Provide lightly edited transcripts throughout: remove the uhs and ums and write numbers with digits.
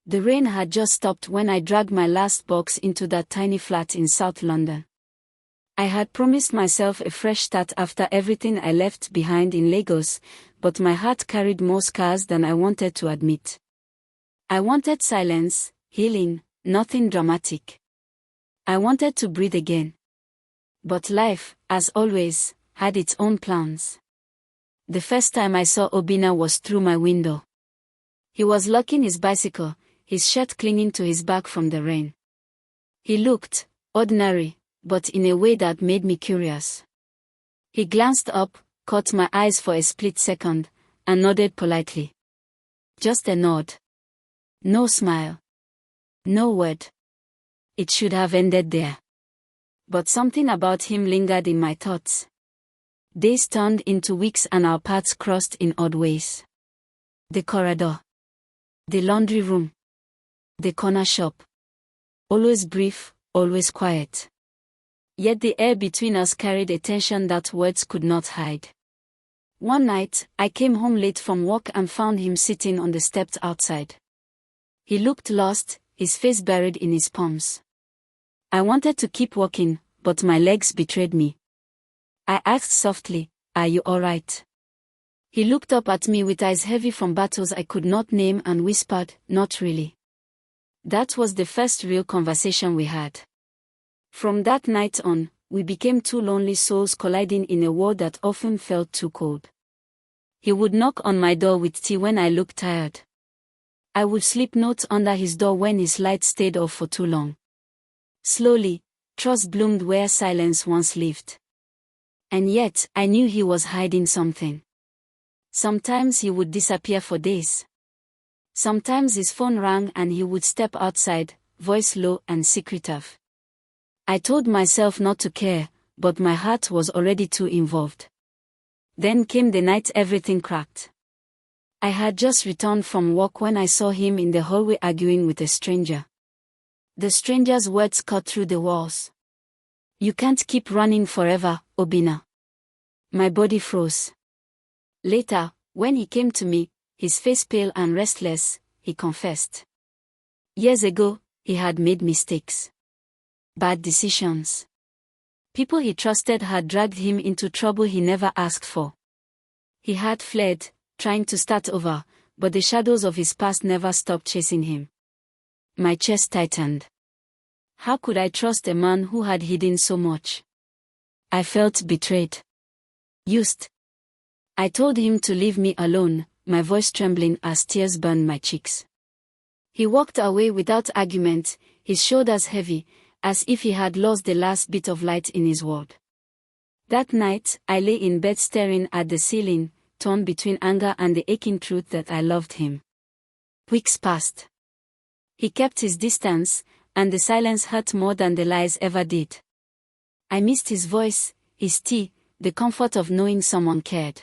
The rain had just stopped when I dragged my last box into that tiny flat in South London. I had promised myself a fresh start after everything I left behind in Lagos, but my heart carried more scars than I wanted to admit. I wanted silence, healing, nothing dramatic. I wanted to breathe again. But life, as always, had its own plans. The first time I saw Obinna was through my window. He was locking his bicycle, his shirt clinging to his back from the rain. He looked ordinary, but in a way that made me curious. He glanced up, caught my eyes for a split second, and nodded politely. Just a nod. No smile. No word. It should have ended there. But something about him lingered in my thoughts. Days turned into weeks and our paths crossed in odd ways. The corridor. The laundry room. The corner shop. Always brief, always quiet. Yet the air between us carried a tension that words could not hide. One night, I came home late from work and found him sitting on the steps outside. He looked lost, his face buried in his palms. I wanted to keep walking, but my legs betrayed me. I asked softly, "Are you all right?" He looked up at me with eyes heavy from battles I could not name and whispered, "Not really." That was the first real conversation we had. From that night on, we became two lonely souls colliding in a world that often felt too cold. He would knock on my door with tea when I looked tired. I would slip notes under his door when his light stayed off for too long. Slowly, trust bloomed where silence once lived. And yet, I knew he was hiding something. Sometimes he would disappear for days. Sometimes his phone rang and he would step outside, voice low and secretive. I told myself not to care, but my heart was already too involved. Then came the night everything cracked. I had just returned from work when I saw him in the hallway arguing with a stranger. The stranger's words cut through the walls. "You can't keep running forever, Obinna." My body froze. Later, when he came to me, his face pale and restless, he confessed. Years ago, he had made mistakes. Bad decisions. People he trusted had dragged him into trouble he never asked for. He had fled, trying to start over, but the shadows of his past never stopped chasing him. My chest tightened. How could I trust a man who had hidden so much? I felt betrayed. Used. I told him to leave me alone, my voice trembling as tears burned my cheeks. He walked away without argument, his shoulders heavy, as if he had lost the last bit of light in his world. That night, I lay in bed staring at the ceiling, torn between anger and the aching truth that I loved him. Weeks passed. He kept his distance, and the silence hurt more than the lies ever did. I missed his voice, his tea, the comfort of knowing someone cared.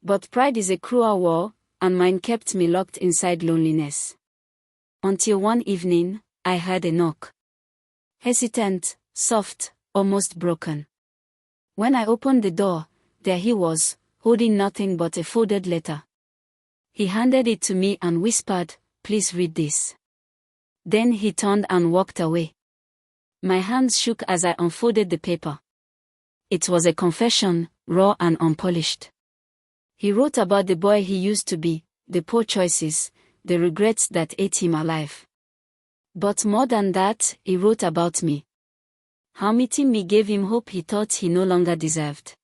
But pride is a cruel war, and mine kept me locked inside loneliness. Until one evening, I heard a knock. Hesitant, soft, almost broken. When I opened the door, there he was, holding nothing but a folded letter. He handed it to me and whispered, "Please read this." Then he turned and walked away. My hands shook as I unfolded the paper. It was a confession, raw and unpolished. He wrote about the boy he used to be, the poor choices, the regrets that ate him alive. But more than that, he wrote about me. How meeting me gave him hope he thought he no longer deserved.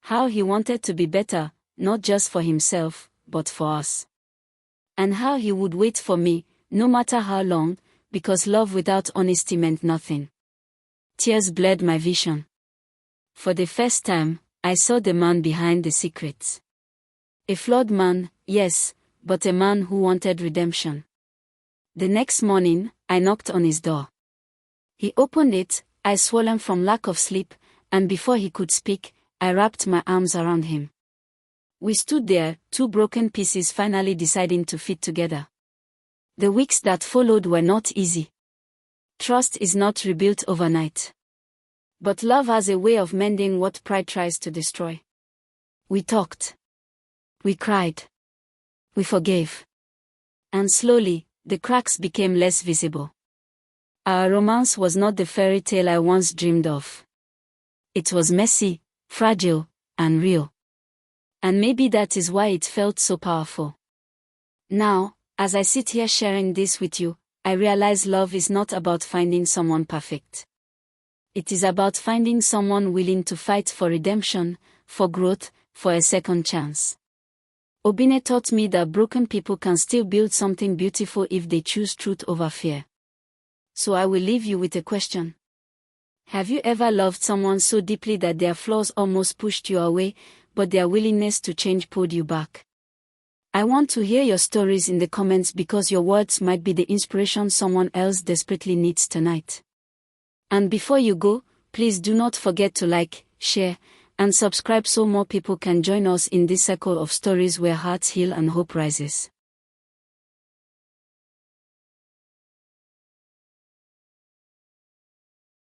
How he wanted to be better, not just for himself, but for us. And how he would wait for me, no matter how long, because love without honesty meant nothing. Tears blurred my vision. For the first time, I saw the man behind the secrets. A flawed man, yes, but a man who wanted redemption. The next morning, I knocked on his door. He opened it, eyes swollen from lack of sleep, and before he could speak, I wrapped my arms around him. We stood there, two broken pieces finally deciding to fit together. The weeks that followed were not easy. Trust is not rebuilt overnight. But love has a way of mending what pride tries to destroy. We talked. We cried. We forgave. And slowly, the cracks became less visible. Our romance was not the fairy tale I once dreamed of. It was messy, fragile, and real. And maybe that is why it felt so powerful. Now, as I sit here sharing this with you, I realize love is not about finding someone perfect. It is about finding someone willing to fight for redemption, for growth, for a second chance. Obine taught me that broken people can still build something beautiful if they choose truth over fear. So I will leave you with a question. Have you ever loved someone so deeply that their flaws almost pushed you away, but their willingness to change pulled you back? I want to hear your stories in the comments because your words might be the inspiration someone else desperately needs tonight. And before you go, please do not forget to like, share, and subscribe so more people can join us in this circle of stories where hearts heal and hope rises.